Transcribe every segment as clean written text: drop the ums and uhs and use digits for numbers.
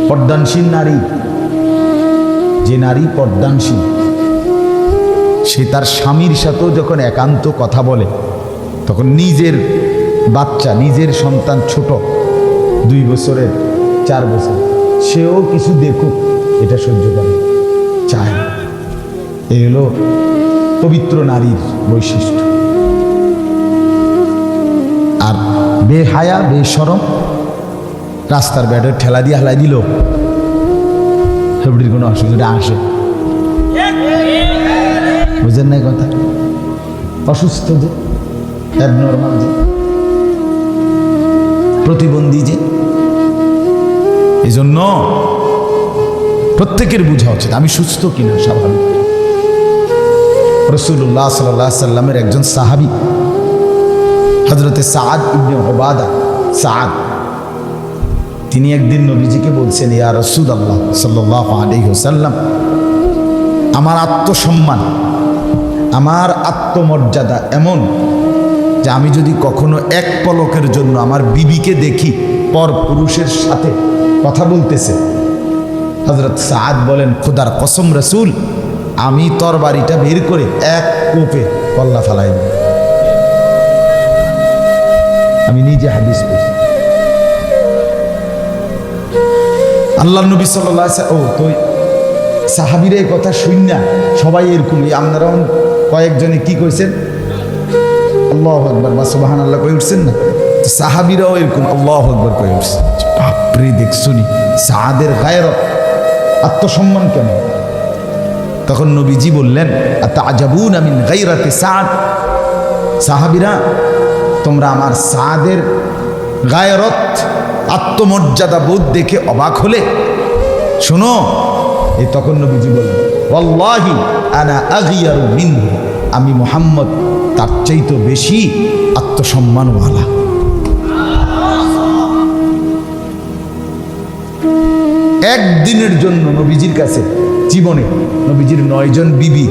পর্দানশীল নারী, যে নারী পর্দানশীল, সে তার স্বামীর সাথেও যখন একান্ত কথা বলে তখন নিজের বাচ্চা, নিজের সন্তান ছোট 2 বছরের 4 বছর, সেও কিছু দেখুক এটা সহ্য করে চায়। এ হলো পবিত্র নারীর বৈশিষ্ট্য। আর বেহায়া বেশরম রাস্তার ব্যাটে ঠেলা দিয়ে হালাই দিল, হেবড়ির কোনো অসুবিধা আসে, বুঝেন নাই কথা? অসুস্থ যে, অ্যাবনর্মাল যে, প্রতিবন্ধী যে, এই জন্য প্রত্যেকের বোঝা উচিত আমি সুস্থ কিনা স্বাভাবিক। রাসূলুল্লাহ সাল্লাল্লাহু আলাইহি সাল্লামের একজন সাহাবী হযরতে সাদ ইবনে উবাদা, সাদ, তিনি একদিন নবীজিকে বলছেন, ইয়া রাসূলুল্লাহ সাল্লাল্লাহু আলাইহি ওয়াসাল্লাম, আমার আত্মসম্মান, আমার আত্মমর্যাদা এমন যে আমি যদি কখনো এক পলকের জন্য আমার বিবিকে দেখি পর পুরুষের সাথে কথা বলতেছে, হযরত সাদ বলেন, খোদার কসম রাসূল, আমি তরবারিটা বের করে এক কোপে কল্লা ফালাই দেব। আমি নিজে হাদিস পড়ছি। আল্লাহর নবী সাল্লাল্লাহু আলাইহি ওয়াসাল্লাম, ও তো সাহাবীরা এই কথা শুননা সবাই এরকমই, আপনারাও কয়েকজনে কি কইছেন আল্লাহু আকবার বা সুবহানাল্লাহ কই উঠছেন না, সাহাবীরাও এরকম আল্লাহু আকবার কই উঠছে। বাপরে, দেখছুনি সাদের গায়রত, আত্মসম্মান কেন? তখন নবীজি বললেন, আতাজাবুনা মিন গায়রাতি সাদ, সাহাবীরা তোমরা আমার সাদের গায়রত, আত্মমর্যাদা বোধ দেখে অবাক হলে? শোনো, এই তখন নবীজি বললেন, ওয়াল্লাহি আনা আগিয়ারু মিনহু, আমি মুহাম্মদ তার চাইতে বেশি আত্মসম্মানওয়ালা। একদিনের জন্য নবীজির কাছে জীবনে, নবীজির 9 জন বিবি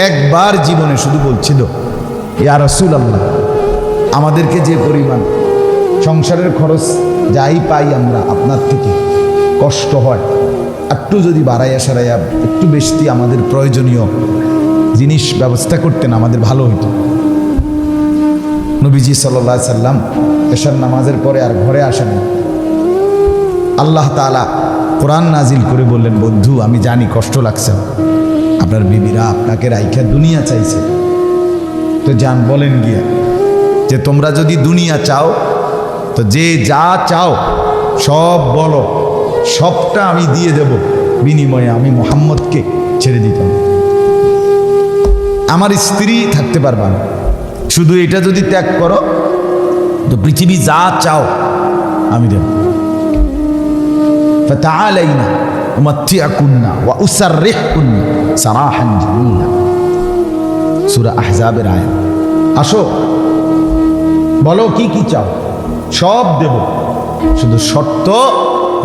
একবার জীবনে শুধু বলছিল, ইয়া রাসূলুল্লাহ, আমাদেরকে যে পরিমাণ সংসারের খরচ যাই পাই আমরা আপনার থেকে কষ্ট হয়, একটু যদি বাড়াইয়া সারাইয়া একটু বেশি আমাদের প্রয়োজনীয় জিনিস ব্যবস্থা করতেন আমাদের ভালো হইতো। নবীজি সাল্লাল্লাহু আলাইহি সাল্লাম এশার নামাজের পরে আর ঘরে আসেন। আল্লাহ তাআলা কোরআন নাজিল করে বললেন, বন্ধু আমি জানি কষ্ট লাগছে, আপনার বিবিরা আপনাকে রাইখা দুনিয়া চাইছে, তো যান বলেন গিয়া যে তোমরা যদি দুনিয়া চাও তো যে যা চাও সব বলো, সবটা আমি দিয়ে দেব, বিনিময়ে আমি মুহাম্মদকে ছেড়ে দিতাম, আমার স্ত্রী থাকতে পারবা না, শুধু এটা যদি ত্যাগ করো তো পৃথিবী যা চাও আমি দেব। ফাতাআলাইনা উমাত্তিআকুন্না ওয়া উসাররিহকুন্না সারাহান জামিলা, সূরা আহজাবের আয়াত। আসো বলো কি কি চাও, সব দেব, শুধু শর্ত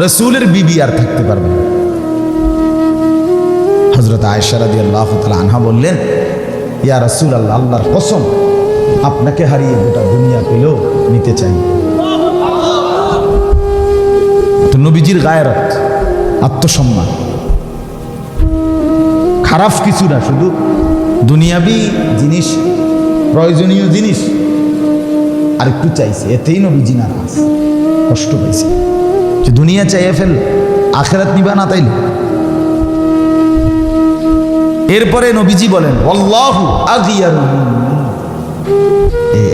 রাসূলের বিবি আর থাকতে পারবে না। হযরত আয়েশা রাদিয়াল্লাহু তাআলা আনহা বললেন, ইয়া রাসূলুল্লাহ, আল্লাহর কসম আপনাকে হারিয়ে গোটা দুনিয়া পেলেও নিতে চাই। তো নবীজির গায়রত, আত্মসম্মান খারাপ কিছু না, শুধু দুনিয়াবি জিনিস, প্রয়োজনীয় জিনিস আর একটু চাইছে, এতেই নবীজি নারাজ, কষ্ট পাইছে যে দুনিয়া চাইয়ে ফেল, আখিরাত নিবা না তাইলে। এরপরে নবীজি বলেন, আল্লাহু আগিয়ারু,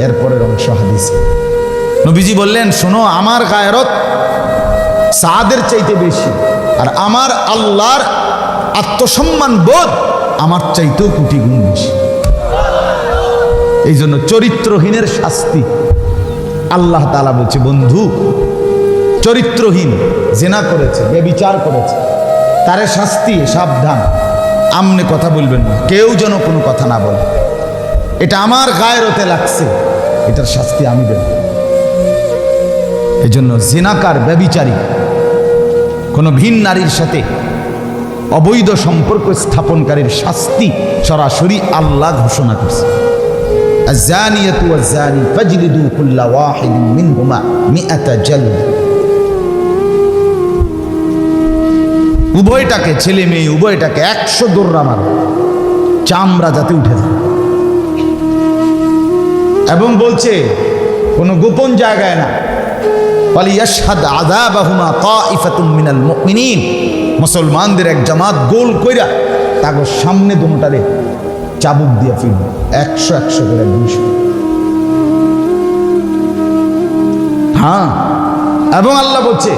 এরপরের অংশ হাদিস নবীজি বললেন, শোনো আমার গায়রত সাদের চাইতে বেশি, আর আমার আল্লাহর আত্মসম্মান বোধ আমার চাইতেও কোটি গুণ বেশি। এই জন্য চরিত্রহীনের শাস্তি আল্লাহ তাআলা বলছে, বন্ধু চরিত্রহীন জিনা করেছে, ব্যভিচার করেছে, তারে শাস্তি, সাবধান, আমনে কথা বলবেন না, কেউ যেন কোনো কথা না বলে, এটা আমার গায়রতে লাগছে, এটার শাস্তি আমি দেব। এই জন্য জিনাকার, ব্যভিচারী, কোনো ভিন নারীর সাথে অবৈধ সম্পর্ক স্থাপনকারীর শাস্তি সরাসরি আল্লাহ ঘোষণা করছে, আয-যানিয়াতু ওয়াজ-যানি ফাজলিদু কুল্লা ওয়াহিদিন মিনহুমা মিআতা জালদ। উভয়টাকে, ছেলে মেয়ে উভয়টাকে 100 দৌড়া মারো, চামড়া যাতে উঠে যায়। এবং বলছে কোনো গোপন জায়গায় না, ওয়ালিয়াশহাদ আযাবাহুমা তাইফাতুম মিনাল মুমিনিন, মুসলমানদের এক জামাত গোল কইরা তাগো সামনে দুটারে চাবুক দিয়ে ফিরবে, 100 করে 200। হ্যাঁ, এবং আল্লাহ বলছে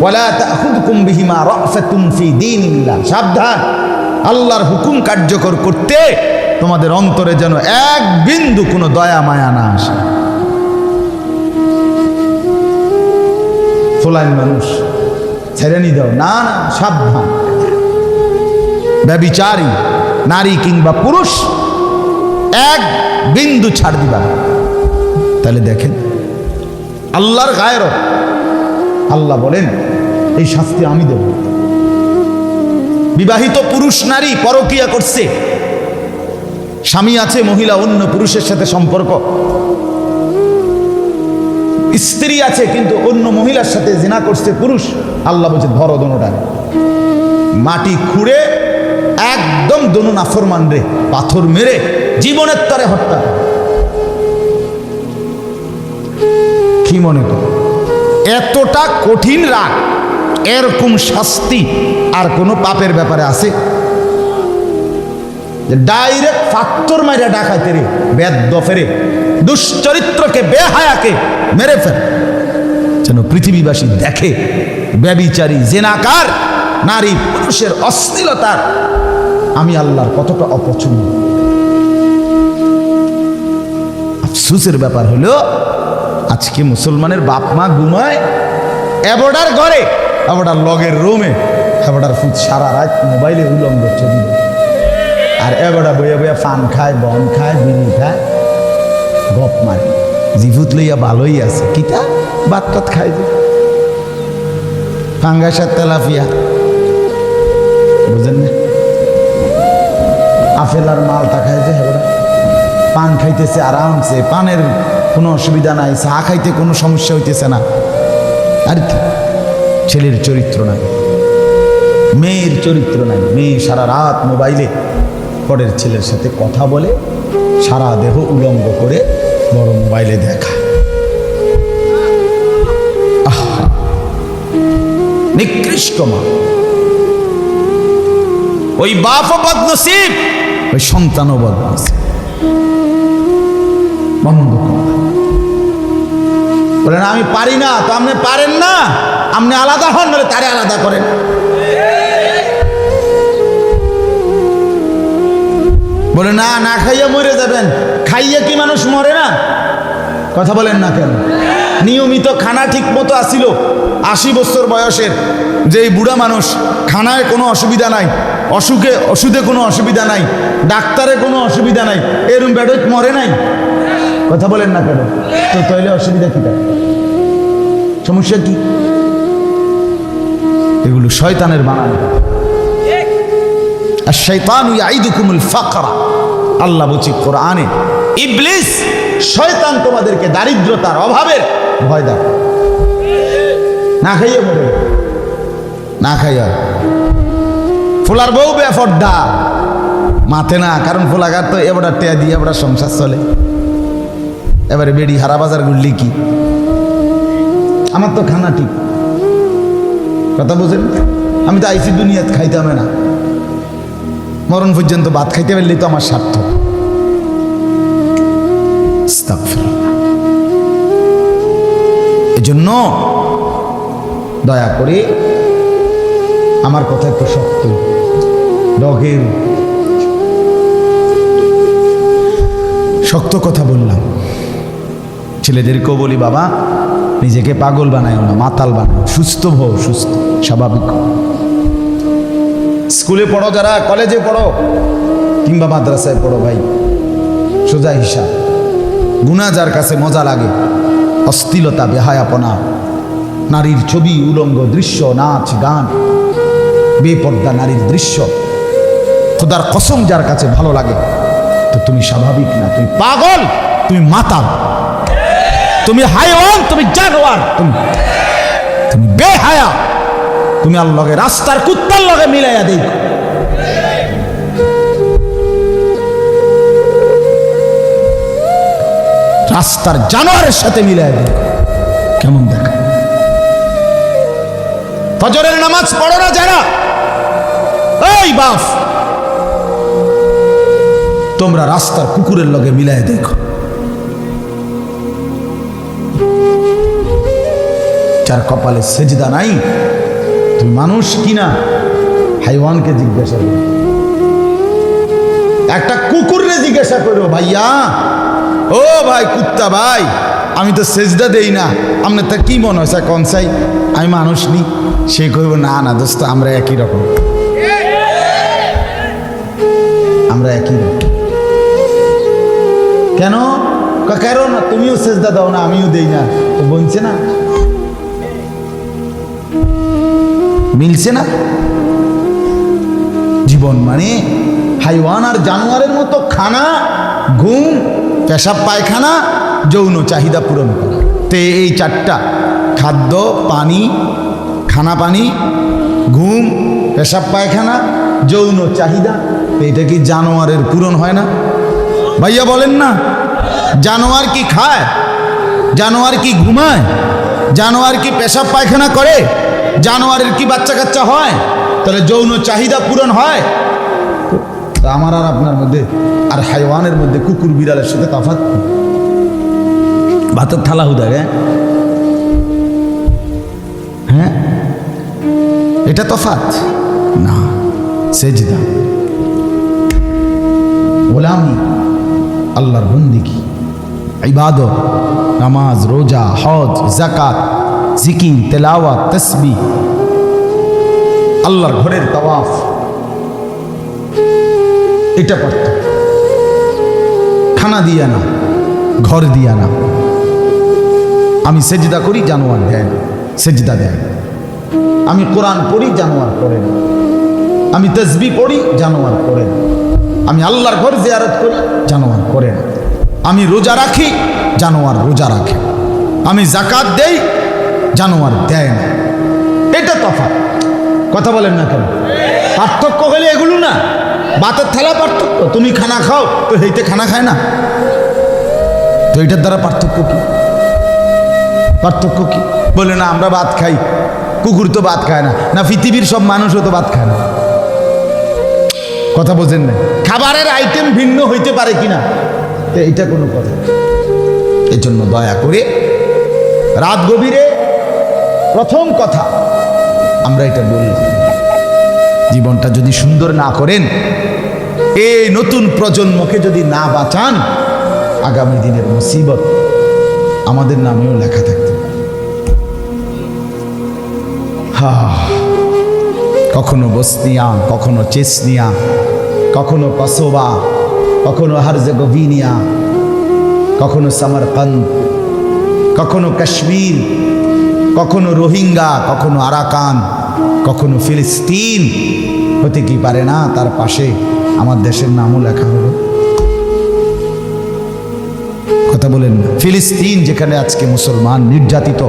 ওয়ালা তাখুযকুম বিহিমা রাফাতুন ফি দীনিল্লাহ, সাবধান, আল্লাহর হুকুম কার্যকর করতে তোমাদের অন্তরে যেন এক বিন্দু কোনো দয়া মায়া না আসে। ফলাইন মানুষ ছেড়ে নি দাও, না না, সাবধান। ব্যভিচারী নারী কিংবা পুরুষ এক বিন্দু ছাড় দিবা। তাহলে দেখেন আল্লাহর গায়রত, আল্লাহ বলেন এই শাস্তি আমি দেব। বিবাহিত পুরুষ নারী পরকীয়া করছে, স্বামী আছে, মহিলা অন্য পুরুষের সাথে সম্পর্ক, স্ত্রী আছে কিন্তু অন্য মহিলার সাথে জিনা করছে পুরুষ, আল্লাহ বলছে ধরো দোনোটা, মাটি খুঁড়ে একদম দোনো নাফরমান রে পাথর মেরে জীবনের তরে হত্যা। কি মনে কর এতটা কঠিন রাগ, এরকম শাস্তি আর কোনো পাপের ব্যাপারে আছে? ডাইরেক্ট ফাত্তর মাইরা ডাকাইতে রে, বেদ্দফেরে, দুশ্চরিত্রকে, বেহায়াকে মেরে ফেলে, যেন পৃথিবীবাসী দেখে ব্যভিচারী, জেনাকার নারী পুরুষের অশ্লীলতার আমি আল্লাহর কতটা অপছন্দ। আফসোসের ব্যাপার হলো আজকে মুসলমানের বাপ মা ঘুমায় এবডার ঘরে, এবডার লগের রুমে, এবডার ফুট সারা রাত মোবাইলে উলঙ্গ ছবি, আর এবডা বইয়া বইয়া পান খায়, বন খায়, বিড়ি খায়, গপ মারে, জিভুত লইয়া ভালোই আছে, কিটা বাত টাত খায়, যে ফাঙ্গাসার তেলাপিয়া, বুঝেন না, আপেল আর মালটা খায়, যে এবডা পান খাইতেছে আরামসে, পানের কোনো অসুবিধা নাই, চা খাইতে কোনো সমস্যা হইতেছে না। আর কি ছেলের চরিত্র নাই, মেয়ের চরিত্র নাই, মেয়ে সারা রাত মোবাইলে পরের ছেলের সাথে কথা বলে, সারা দেহ উলঙ্গ করে বড় মোবাইলে দেখা। নিকৃষ্ট মা, ওই বাপও বদনসিব, ওই সন্তানও বদনসিব। বন্ধ বলেন আমি পারি না, তো আপনি পারেন না, আপনি আলাদা হন, নাহলে তারে আলাদা করেন। বলে না, না খাইয়া মরে যাবেন, খাইয়া কি মানুষ মরে না? কথা বলেন না কেন? নিয়মিত খানা ঠিক মতো আসিল, 80 বছর বয়সের যে বুড়া মানুষ, খানায় কোনো অসুবিধা নাই, ওষুধে কোনো অসুবিধা নাই, ডাক্তারে কোনো অসুবিধা নাই, এরম বেডত মরে নাই। কথা বলেন না কেন? তো তাইলে অসুবিধা কি, সমস্যা কি? এগুলো শয়তানের বানানো। আর শয়তানু ইয়াইদুকুমুল ফাকরা, আল্লাহ বলছে কোরআনে, ইবলিস শয়তান তোমাদেরকে দারিদ্রতার, অভাবের ভয় দেয়। না খাইয়ে মরে, না খাইয়া ফুলার বউ বেফর্দা মাথে না, কারণ ফুলাগার তো এবার টেয়া দিয়ে এবার সংসার চলে। এবারে বেড়ি হারা বাজার গুললি কি, আমার তো খানা ঠিক, কথা বুঝেন? আমি তো আইসি দুনিয়াত খাইতাম না, মরণ পর্যন্ত ভাত খাইতে পারলেই তো আমার সার্থক। এজন্য দয়া করে আমার কথা একটু শক্ত, ডগের শক্ত কথা বললাম। ছেলেদেরকেও বলি, বাবা নিজেকে পাগল বানায়ও না, মাতাল বানাও, সুস্থ হও, সুস্থ স্বাভাবিক। স্কুলে পড়ো, যারা কলেজে পড়ো কিংবা মাদ্রাসায় পড়ো, ভাই সোজা হিসাব, গুনাহ যার কাছে মজা লাগে, অশ্লীলতা, বেহায়াপনা, নারীর ছবি, উলঙ্গ দৃশ্য, নাচ গান, বেপর্দা নারীর দৃশ্য, খোদার কসম যার কাছে ভালো লাগে, তো তুমি স্বাভাবিক না, তুমি পাগল, তুমি মাতাল, তুমি হায়ওয়ান, তুমি জানোয়ার, তুমি বেহায়া। তুমি আর লগে রাস্তার কুত্তার লগে মিলাইয়া দেই, রাস্তার জানোয়ারের সাথে মিলাইয়া দেই, কেমন দেখা? ফজরের নামাজ পড়ো না যারা, এই বাপ, তোমরা রাস্তার কুকুরের লগে মিলাইয়া দেখো। যার কপালে সেজদা নাই, তুমি মানুষ কিনা হাইওয়ানকে জিজ্ঞাসা করো, একটা কুকুররে জিজ্ঞাসা করো, ভাইয়া ও ভাই কুত্তা ভাই, আমি তো সেজদা দেই না, আপনার তা কি মনে হয় কনসাই আমি মানুষ নি? সে কইব না না দোস্ত, আমরা একই রকম, আমরা একই রকম। কেন? কারণ তুমিও সেজদা দাও না, আমিও দেই না, তো বলছে না, মিলছে না? জীবন মানে হাইওয়ান আর জানোয়ারের মতো খানা, ঘুম, পেশাব পায়খানা, যৌন চাহিদা পূরণ করা। তো এই চারটা, খাদ্য, পানি, খানা পানি, ঘুম, পেশাব পায়খানা, যৌন চাহিদা, এটা কি জানোয়ারের পূরণ হয় না? ভাইয়া বলেন না, জানোয়ার কি খায়? জানোয়ার কি ঘুমায়? জানোয়ার কি পেশাব পায়খানা করে? জানোয়ারের কি বাচ্চা কাচ্চা হয়? তাহলে যৌন চাহিদা পূরণ হয়? তো আমার আর আপনার মধ্যে আর হাইওয়ানের মধ্যে, কুকুর বিড়ালের সাথে তফাৎ? ভাতের থালা হুদায়, হ্যাঁ, এটা তফাৎ না। সেজদা, গোলামি, আল্লাহর বন্দেগী, ইবাদত, নামাজ, রোজা, হজ, যাকাত, জিকির, তেলাওয়াত, তাসবিহ, আল্লাহর ঘরের তাওয়াফ, এটা পার্থক্য। খানা দিয়া না, ঘর দিয়া না। আমি সেজদা করি, জানোয়ার দেয় না, সেজদা দেয়। আমি কোরআন পড়ি, জানোয়ার পড়ে না। আমি তাসবিহ পড়ি, জানোয়ার পড়ে না। আমি আল্লাহর ঘর জিয়ারত করি, জানোয়ার করে না। আমি রোজা রাখি, জানোয়ার রোজা রাখে। আমি যাকাত দেই, জানোয়ার দেয় না। এটা তফাৎ। কথা বলেন না কেন? পার্থক্য হলে এগুলো না, ভাতের থালা পার্থক্য। তুমি খানা খাও, তো হেইতে খানা খায় না, তো এটার দ্বারা পার্থক্য কি? পার্থক্য কি? বলে না আমরা ভাত খাই, কুকুর তো ভাত খায় না। না পৃথিবীর সব মানুষও তো ভাত খায় না। কথা বোঝেন না? খাবারের আইটেম ভিন্ন হইতে পারে কিনা, তো এটা কোনো কথা। এই জন্য দয়া করে রাত গভীরে প্রথম কথা আমরা এটা বললাম, জীবনটা যদি সুন্দর না করেন, এই নতুন প্রজন্মকে যদি না বাঁচান, আগামী দিনের মুসিবত আমাদের নামেও লেখা থাকতে পারে। কখনো বসনিয়া, কখনো চেসনিয়া, কখনো কসোবা, কখনো হারজেগোভিনিয়া, কখনো সামারকান্দ, কখনো কাশ্মীর, কখনো রোহিঙ্গা, কখনো আরাকান, কখনো ফিলিস্তিন। হতে কি পারে না তার পাশে আমার দেশের নামও লেখা হলো? কথা বলেন না? ফিলিস্তিন যেখানে আজকে মুসলমান নির্যাতিত,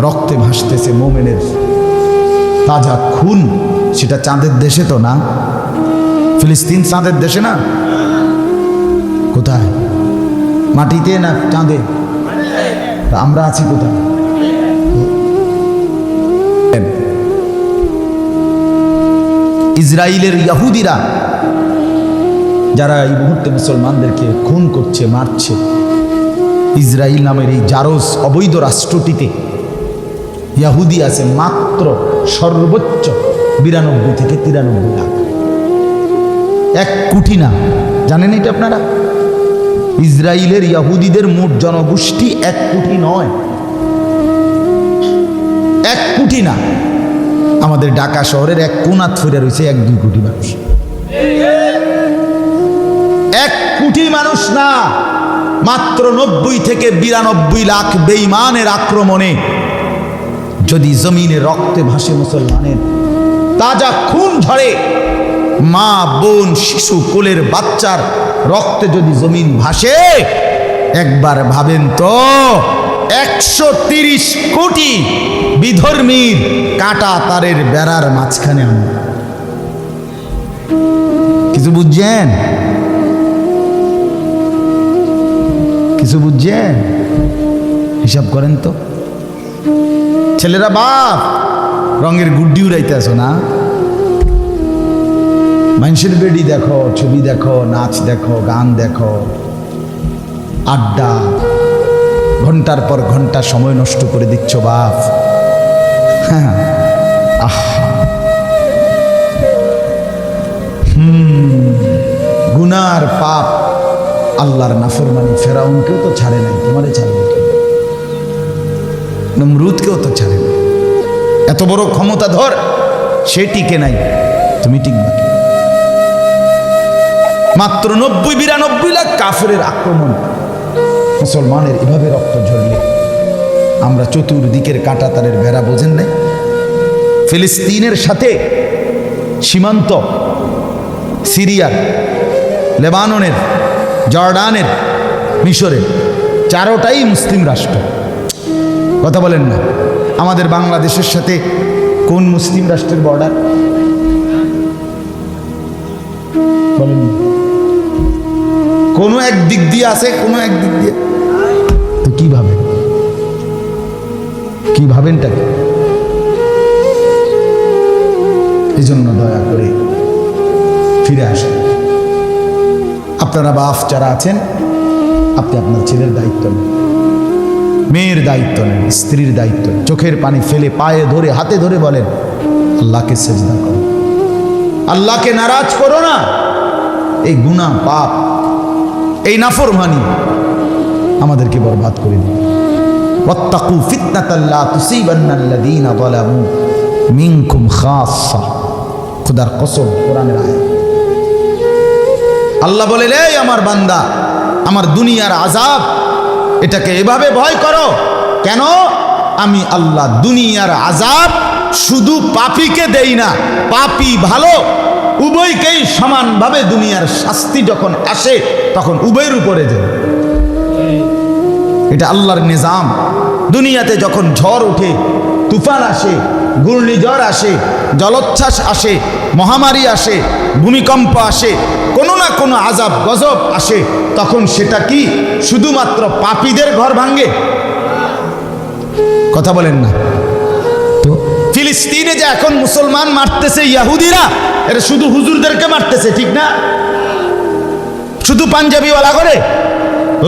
রক্তে ভাসতেছে মোমেনের তাজা খুন, সেটা চাঁদের দেশে তো না? ফিলিস্তিন চাঁদের দেশে না? কোথায়? মাটিতে না চাঁদে? আমরা আছি কোথায়? ইসরায়েলের ইহুদিরা যারা এই মুহূর্তে মুসলমানদেরকে খুন করছে, মারছে, ইসরায়েল নামের এই জারজ অবৈধ রাষ্ট্রটিতে ইহুদি আছে মাত্র সর্বোচ্চ 92 থেকে 93 লাখ। 1 কোটি না, জানেন এটা আপনারা? ইসরায়েলের ইহুদিদের মোট জনগোষ্ঠী 1 কোটি নয়, 1 কোটি না। আমাদের ঢাকা শহরের 1 কোণা ফিরে রয়েছে 1-2 কোটি মানুষ। 1 কোটি মানুষ না, মাত্র 90 থেকে 92 লাখ বেঈমানের আক্রমণে যদি জমিনে রক্তে ভাসে মুসলমানের, তাজা খুন ঝরে, মা বোন শিশু কোলের বাচ্চার রক্তে যদি জমিন ভাসে, একবার ভাবেন তো 130 কোটি বিধর্মীর কাটা তারের বেড়ার মাঝখানে আমরা। কিছু বুঝছেন? কিছু বুঝছেন? হিসাব করেন তো। ছেলেরা বাপ রঙের গুড্ডি উড়াইতে আসো না, মানুষের বেডি দেখো, ছবি দেখো, নাচ দেখো, গান দেখো, আড্ডা, ঘন্টার পর ঘন্টা সময় নষ্ট করে দিচ্ছ বাপ। হ্যাঁ, গুনার পাপ, আল্লাহর নাফরমানি। ফেরাউনকেও তো ছাড়ে নাই, তোমারে ছাড়বে? নমরুদকেও তো ছাড়ে না। এত বড় ক্ষমতাধর, সে টিকে নাই, তুমি টিকবা কি? মাত্র 90-92 লাখ কাফেরের আক্রমণ, মুসলমানের এভাবে রক্ত ঝরলে আমরা চতুর্দিকের কাঁটাতারের বেড়া বোঝেন নাই? ফিলিস্তিনের সাথে সীমান্ত, সিরিয়ার, লেবাননের, জর্ডানের, মিশরের, চারোটাই মুসলিম রাষ্ট্র। কথা বলেন না। আমাদের বাংলাদেশের সাথে কোন মুসলিম রাষ্ট্রের বর্ডার বলেন? কোনো এক দিক দিয়ে আছে, কোনো এক দিক দিয়ে। তো কি ভাবেন? কি ভাবেনটা কি? এই জন্য দয়া করে ফিরে আসেন। আপনারা বাপ যারা আছেন, আপনি আপনার ছেলের দায়িত্ব নেন, মেয়ের দায়িত্ব নেন, স্ত্রীর দায়িত্ব নেন। চোখের পানি ফেলে পায়ে ধরে, হাতে ধরে বলেন, আল্লাহকে সেজদা করো, আল্লাহকে নারাজ করো না। এই গুনাহ, পাপ, এই নাফরমানি আমাদেরকে বরবাদ করে দিবে। ওয়াত্তাকু ফিতনাতাল লা তুসিবান্নাল্লাযীনা যালামু মিনকুম খাসসা। খোদার কসম, কোরআনের আয়াত। আল্লাহ বলে, রে আমার বান্দা, আমার দুনিয়ার আযাব, এটাকে এভাবে ভয় করো। কেন? আমি আল্লাহ দুনিয়ার আযাব শুধু পাপীকে দেই না, পাপী ভালো উভয়কেই সমানভাবে দুনিয়ার শাস্তি যখন আসে তখন উভয়ের উপরে যায়। এটা আল্লাহর নিজাম। দুনিয়াতে যখন ঝড় ওঠে, তুফান আসে, ঘূর্ণিঝড় আসে, জলোচ্ছ্বাস আসে, মহামারী আসে, ভূমিকম্প আসে, কোনো না কোনো আযাব গজব আসে, তখন সেটা কি শুধুমাত্র পাপীদের ঘর ভাঙে? কথা বলেন না তো। ফিলিস্তিনে যে এখন মুসলমান মারতেছে ইহুদিরা, এটা শুধু হুজুরদেরকে মারতেছে, ঠিক না? শুধু পাঞ্জাবিওয়ালা করে।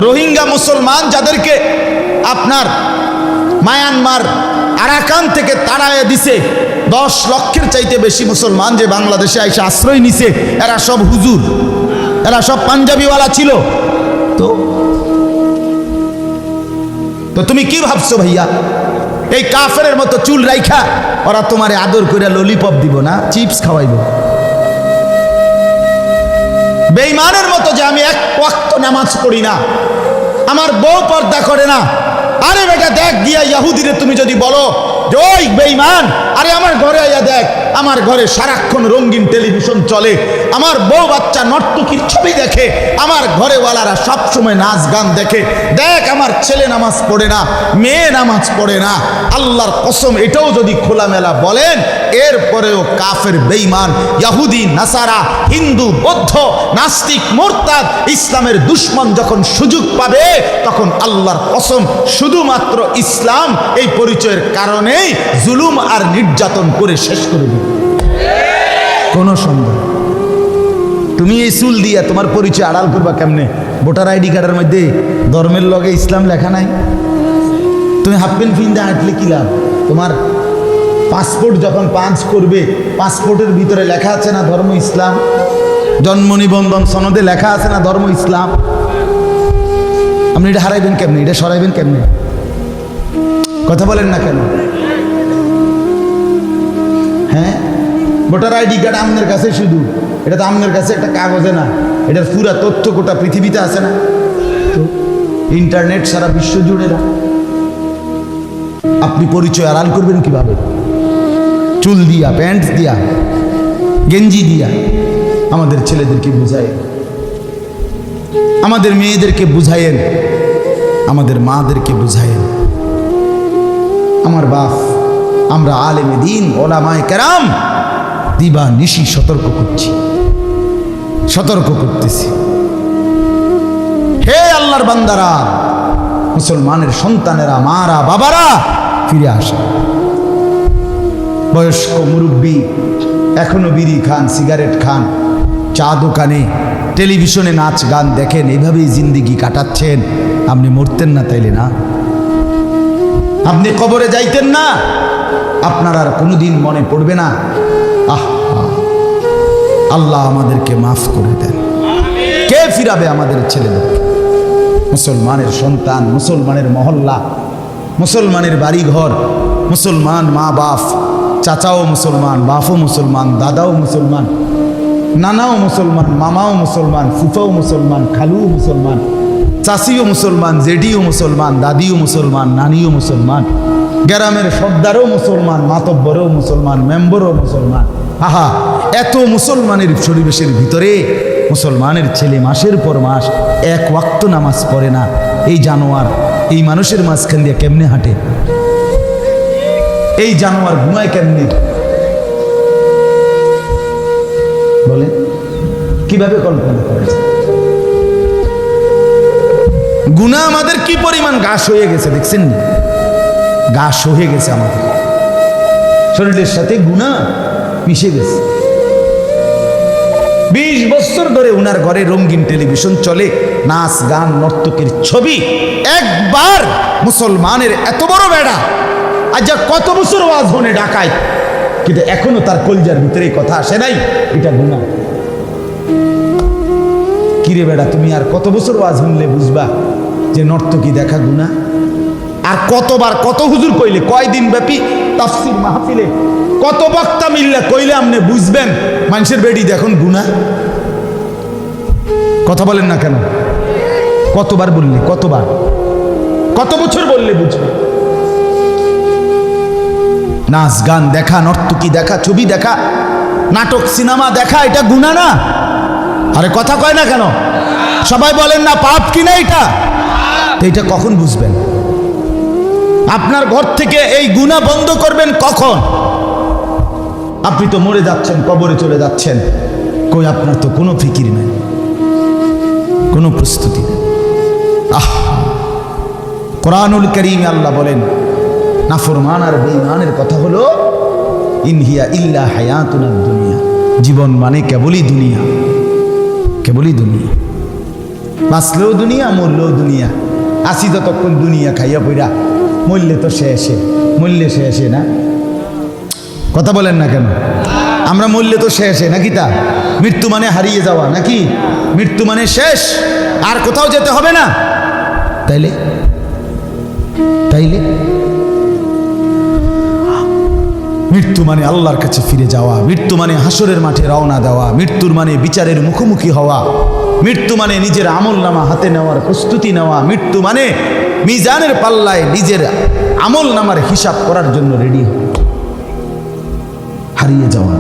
রোহিঙ্গা মুসলমান যাদেরকে আপনার মায়ানমার আরাকান থেকে তাড়ায় দিছে, 10 লক্ষের চাইতে বেশি মুসলমান যে বাংলাদেশে এসে আশ্রয় নিছে, এরা সব হুজুর, এরা সব পাঞ্জাবিওয়ালা ছিল। তো তুমি কি ভাবছো ভাইয়া? এই কাফেরের মতো চুল রাইখা ওরা তোমারে আদর করে ললিপপ দিব না, চিপস খাওয়াইব? বেঈমানের মতো যে আমি এক ওয়াক্ত নামাজ পড়ি না, আমার বউ পর্দা করে না, আরে বেটা দেখ গিয়া ইহুদিরে তুমি যদি বলো যে ওই বেঈমান, আরে আমার ঘরে আইয়া দেখ, আমার ঘরে সারাক্ষণ রঙিন টেলিভিশন চলে, আমার বউ বাচ্চা নর্তকীর ছবি দেখে, আমার ঘরেওয়ালারা সবসময় নাচ গান দেখে, দেখ আমার ছেলে নামাজ পড়ে না, মেয়ে নামাজ পড়ে না। আল্লাহর কসম, এটাও যদি খোলামেলা বলেন, এরপরেও কাফের, বেঈমান, ইহুদি, নাসারা, হিন্দু, বৌদ্ধ, নাস্তিক, মুরতাদ, ইসলামের দুশমন যখন সুযোগ পাবে, তখন আল্লাহর কসম শুধুমাত্র ইসলাম এই পরিচয়ের কারণেই জুলুম আর নির্যাতন করে শেষ করে দিবে। কোনো সন্দেহ। তুমি এই চুল দিয়া তোমার পরিচয় আড়াল করবা কেমনে? ভোটার আইডি কার্ডের মধ্যে ধর্মের লগে ইসলাম লেখা নাই। তুমি হাফ প্যান্ট ফিন্দা হাঁটলে কি লাভ? তোমার পাসপোর্ট যখন পাঞ্চ করবে, পাসপোর্টের ভিতরে লেখা আছে না ধর্ম ইসলাম? জন্ম নিবন্ধন সনদে লেখা আছে না ধর্ম ইসলাম? আপনি এটা হারাইবেন কেমনে? এটা সরাইবেন কেমনে? কথা বলেন না কেন? হ্যাঁ, ভোটার আইডি কার্ড আপনার কাছে শুধু, এটা তো আপনার কাছে একটা কাগজে না, এটার পুরা তথ্য গোটা পৃথিবীতে আছে না? তো ইন্টারনেট সারা বিশ্ব জুড়ে না। আপনি পরিচয় আড়াল করবেন কিভাবে? চুল দিয়া, প্যান্ট দিয়া, গেঞ্জি দিয়া। আমাদের ছেলেদেরকে বুঝায়েন, আমাদের মেয়েদেরকে বুঝায়েন, আমাদের মাদেরকে বুঝায়েন। আমার বাপ, আমরা আলেমে দিন ওলামায়ে কেরাম দিবা নিশি সতর্ক করছি, সতর্ক করতেছি। হে আল্লাহর বান্দারা, মুসলমানের সন্তানেরা, মারা বাবারা ফিরে আসে। বয়স্ক মুরব্বী এখনো বিড়ি খান, সিগারেট খান, চা দোকানে, টেলিভিশনে নাচ গান দেখেন, এইভাবেই জিন্দিগি কাটাচ্ছেন। আপনি মরতেন না তাইলে না? আপনি কবরে যাইতেন না? আপনার আর কোনোদিন মনে পড়বে না? আল্লাহ আমাদেরকে মাফ করে দেন। কে ফিরাবে আমাদের ছেলেদের? মুসলমানের সন্তান, মুসলমানের মহল্লা, মুসলমানের বাড়িঘর, মুসলমান মা বাপ, চাচাও মুসলমান, বাপও মুসলমান, দাদাও মুসলমান, নানাও মুসলমান, মামাও মুসলমান, ফুফাও মুসলমান, খালুও মুসলমান, চাষিও মুসলমান, জেডিও মুসলমান, দাদিও মুসলমান, নানিও মুসলমান, গ্রামের সর্দারও মুসলমান, মাতব্বরও মুসলমান, মেম্বরও মুসলমান। আহা, এত মুসলমানের পরিবেশের ভিতরে মুসলমানের ছেলে মাসের পর মাস এক ওয়াক্ত নামাজ পড়ে না। এই জানোয়ার এই মানুষের মাঝখান দিয়ে কেমনে হাঁটে? এই জানোয়ার ঘুমায় কেমনে? বলে কিভাবে কল্পনা করেছে? গুনাহ আমাদের কি পরিমাণ ঘাস হয়ে গেছে দেখছেন? ঘাস হয়ে গেছে আমাদের শরীরের সাথে, গুনাহ মিশে গেছে। 20 বছর ধরে উনার ঘরে রঙিন টেলিভিশন চলে, নাচ গান নর্তকের ছবি। একবার মুসলমানের এত বড় বেড়া, আজ কত বছর ওয়াজ হনে ডাকায়, কিন্তু এখনো তার কলজার ভিতরে কথা আসে নাই এটা গুনাহ। কিরে বেড়া, তুমি আর কত বছর ওয়াজ শুনলে বুঝবা যে নর্তকী দেখা গুনাহ? আর কতবার কত হুজুর কইলে, কয়দিন ব্যাপী তাফসীর মাহফিলে কত বক্তা মিল্লা কইলে আপনি বুঝবেন মানুষের বেডি দেখুন গুনাহ? কথা বলেন না কেন? কতবার বললে, কতবার, কত বছর বললে বুঝবে? নাচ গান দেখা, নর্তকী দেখা, ছবি দেখা, নাটক সিনেমা দেখা, এটা গুনাহ না? আরে কথা কয় না কেন? সবাই বলেন না পাপ কিনা এটা? এটা কখন বুঝবেন? আপনার ঘর থেকে এই গুনাহ বন্ধ করবেন কখন? আপনি তো মরে যাচ্ছেন, কবরে চলে যাচ্ছেন, কই আপনার তো কোনো ফিকির নাই, কোনো প্রস্তুতি নেই। কোরআনুল কারীমে আল্লাহ বলেন, নাফরমান আর বেঈমানের কথা হলো ইনহিয়া ইল্লা হায়াতুনাদ দুনিয়া, জীবন মানে কেবলই দুনিয়া, কেবলই দুনিয়া। বাঁচলেও দুনিয়া, মরলেও দুনিয়া। আসি যতক্ষণ দুনিয়া খাইয়া পইরা, মরলে তো শেষে, মরলে শেষে না? কথা বলেন না কেন? আমরা মরলে তো শেষে নাকি? তা মৃত্যু মানে হারিয়ে যাওয়া নাকি? মৃত্যু মানে শেষ, আর কোথাও যেতে হবে না। তাইলে তাইলে মৃত্যু মানে আল্লাহর কাছে ফিরে যাওয়া, মৃত্যু মানে হাসরের মাঠে রওনা দেওয়া, মৃত্যুর মানে বিচারের মুখোমুখি হওয়া, মৃত্যু মানে নিজের আমলনামা হাতে নেওয়ার প্রস্তুতি নেওয়া, মৃত্যু মানে মিজানের পাল্লায় নিজের আমলনামার হিসাব করার জন্য রেডি হওয়া। হারিয়ে যাওয়া,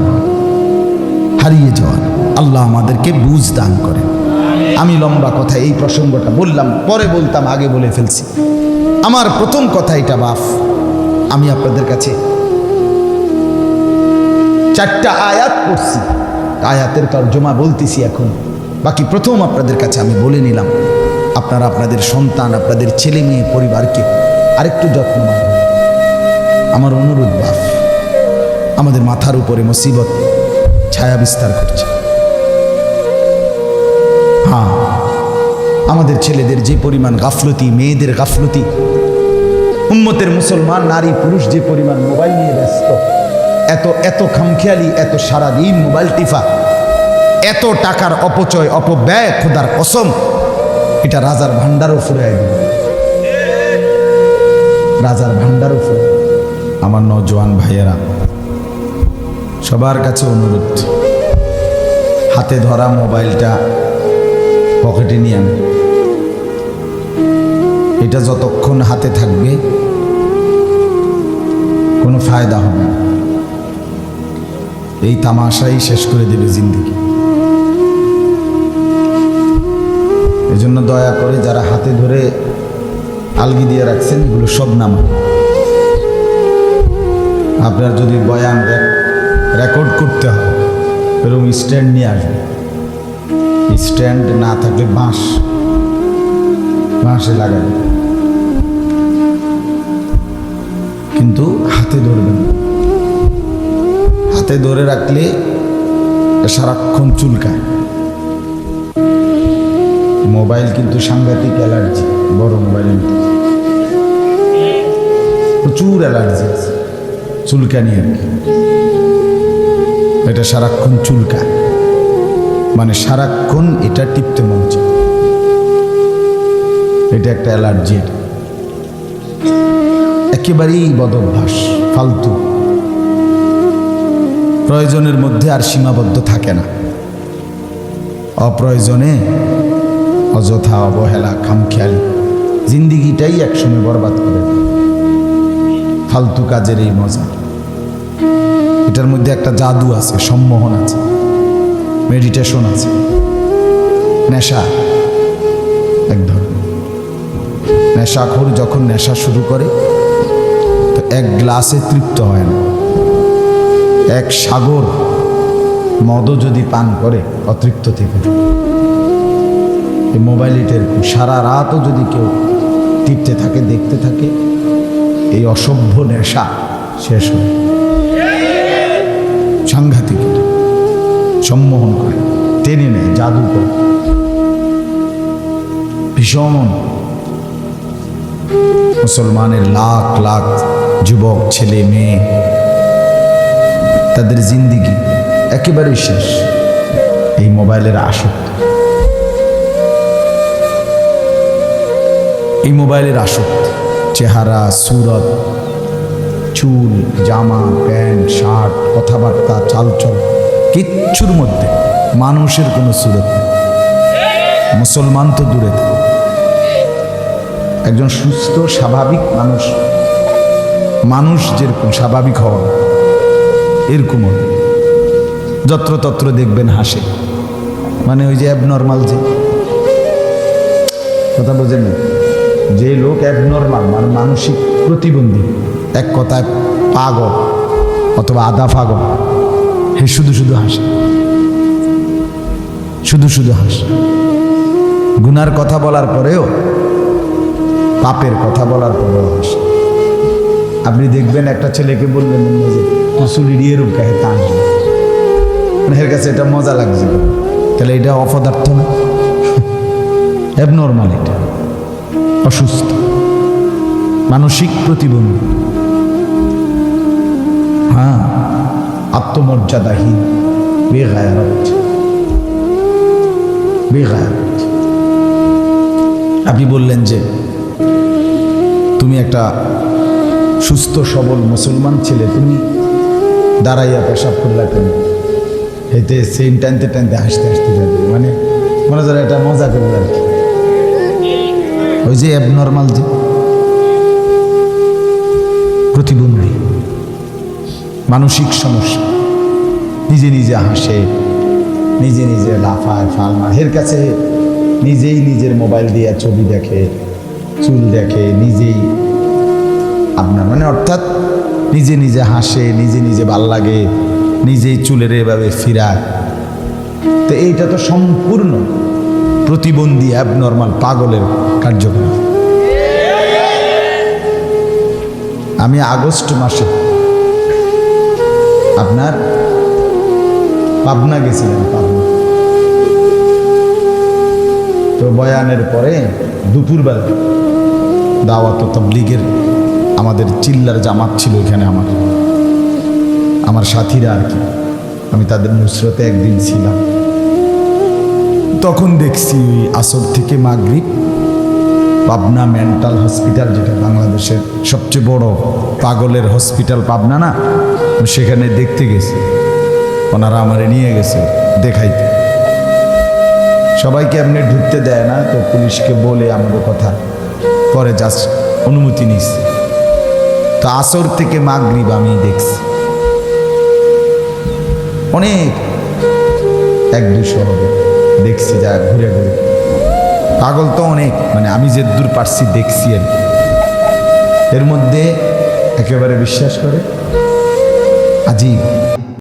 হারিয়ে যাওয়া। আল্লাহ আমাদেরকে বুঝ দান করেন। আমি লম্বা কথা এই প্রসঙ্গটা বললাম, পরে বলতাম, আগে বলে ফেলছি। আমার প্রথম কথা এটা বাপ, আমি আপনাদের কাছে 4টা আয়াত পড়ছি, আয়াতের তর্জমা বলতেছি এখন। বাকি প্রথম আপনাদের কাছে আমি বলে নিলাম, আপনারা আপনাদের সন্তান, আপনাদের ছেলে মেয়ে, পরিবারকে আরেকটু যত্ন নেবেন। আমার অনুরোধ বাপ, আমাদের মাথার উপরে মুসিবত ছায়া বিস্তার করছে। হ্যাঁ, আমাদের ছেলেদের যে পরিমাণ গাফলতি, মেয়েদের গাফলতি, উম্মতের মুসলমান নারী পুরুষ যে পরিমাণ মোবাইল নিয়ে ব্যস্ত, এত এত খামখেয়ালি, এত সারাদিন মোবাইল টিফা, এত টাকার অপচয়, অপব্যয়, খোদার কসম, এটা রাজার ভান্ডারও ফুরাই দেবে, রাজার ভান্ডারও ফুরাই। আমার নওজোয়ান ভাইয়েরা, সবার কাছে অনুরোধ, হাতে ধরা মোবাইলটা পকেটে নিয়ে আন। এটা যতক্ষণ হাতে থাকবে কোনো ফায়দা হবে না, এই তামাশাই শেষ করে দেবে জিন্দেগি। এজন্য দয়া করে যারা হাতে ধরে আলগি দিয়ে রাখছেন, এগুলো সব নামান, আপনার যদি বয়ান রেকর্ড করতে হয় এরকম স্ট্যান্ড নিয়ে আসবে। স্ট্যান্ড না থাকলে বাঁশে লাগাবে, কিন্তু হাতে ধরবেন। হাতে ধরে রাখলে সারাক্ষণ চুলকায়। মোবাইল কিন্তু সাংঘাতিক অ্যালার্জি, বড় মোবাইলের প্রচুর অ্যালার্জি আছে, চুলকানি আর কি। এটা সারাক্ষণ চুলকায়, মানে সারাক্ষণ এটা টিপতে মন চায়। এটা একটা অ্যালার্জি, একেবারেই বদভ্যাস, ফালতু। প্রয়োজনের মধ্যে আর সীমাবদ্ধ থাকে না, অপ্রয়োজনে অযথা অবহেলা, খামখেয়ালি জিন্দিগিটাই একসময় বরবাদ করে। ফালতু কাজের এই মজা, এটার মধ্যে একটা জাদু আছে, সম্মোহন আছে, মেডিটেশন আছে, নেশা এক ধরনের। নেশাখোর যখন নেশা শুরু করে তো এক গ্লাসে তৃপ্ত হয় না, এক সাগর মদও যদি পান করে অতৃপ্ত থেকে। এই মোবাইল এটার সারা রাতও যদি কেউ টিপতে থাকে, দেখতে থাকে, এই অসভ্য নেশা শেষ হয়। সাংঘাতিক, সম্মোহন করে, টেনে নেয়, জাদু করে, ভীষণ। মুসলমানের লাখ লাখ যুবক ছেলে মেয়ে, তাদের জিন্দিগি একেবারেই শেষ এই মোবাইলের আসক্তি। এই মোবাইলের আসক্তি, চেহারা, সুরত, চুল, জামা, প্যান্ট, শার্ট, কথাবার্তা, চালচল, কিচ্ছুর মধ্যে মানুষের কোনো সুরত নেই। মুসলমান তো দূরে থাকে, একজন সুস্থ স্বাভাবিক মানুষ যেরকম স্বাভাবিক হওয়া এরকম যত্রতত্র দেখবেন হাসে, মানে ওই যে অ্যাবনর্মাল, যে কথা বোঝেন না, যে লোক অ্যাবনর্মাল মানে মানসিক প্রতিবন্ধী, এক কথায় পাগল অথবা আধা পাগল, হে শুধু শুধু হাসে, শুধু শুধু হাসে। গুনার কথা বলার পরেও, পাপের কথা বলার পরেও হাসে। আপনি দেখবেন একটা ছেলেকে বললেন যে তুই চুলি দিয়ে রূপ গায়ে তা আসবে, মানে এর কাছে এটা মজা লাগছে, তাহলে এটা অপদার্থ না, অ্যাবনর্মাল, এটা অসুস্থ, মানসিক প্রতিবন্ধী। হ্যাঁ, আত্মমর্যাদাহীন, বেগায়রত। আপনি বললেন যে তুমি একটা সুস্থ সবল মুসলমান ছেলে, তুমি দাঁড়াইয়া পেশাব করলা কেন? এতে সেন টানতে টানতে হাসতে হাসতে যাবে, মানে মনে হয় এটা মজা করবে আর কি। ওই যে অ্যাবনর্মাল, যে প্রতিবন্ধী, মানসিক সমস্যা, নিজে নিজে হাসে, নিজে নিজে লাফায়, ফালমা, এর কাছে নিজেই নিজের মোবাইল দিয়ে ছবি দেখে, চুল দেখে, নিজেই আপনার মানে অর্থাৎ নিজে নিজে হাসে, নিজে নিজে ভাল লাগে, নিজেই চুলের এভাবে ফিরায়। তো এইটা তো সম্পূর্ণ প্রতিবন্ধী, অ্যাবনর্মাল, পাগলের কার্যক্রম। আমি আগস্ট মাসে আপনার পাবনা গেছিলাম, পাবনা। তো বয়ানের পরে দুপুরবেলা দাওয়াত তাবলীগের আমাদের চিল্লার জামাত ছিল এখানে, আমার সাথীরা আর কি, আমি তাদের নুসরতে একদিন ছিলাম। তখন দেখছি আসর থেকে মাগরিব পাবনা মেন্টাল হসপিটাল, যেটা বাংলাদেশের সবচেয়ে বড় পাগলের হসপিটাল পাবনা না, সেখানে দেখতে গেছি। ওনারা আমারে নিয়ে গেছে দেখাইতে। সবাইকে এমনি ঢুকতে দেয় না, তো পুলিশকে বলে আমাদের কথা পরে জাস্ট অনুমতি নিচ্ছে। তো আসর থেকে মাগরিব আমি দেখছি অনেক 100-200 হবে, দেখছি যা ঘুরে ঘুরে। পাগল তো অনেক, মানে আমি যে দূর পারছি দেখছি আর কি। এর মধ্যে একেবারে বিশ্বাস করে আজীব।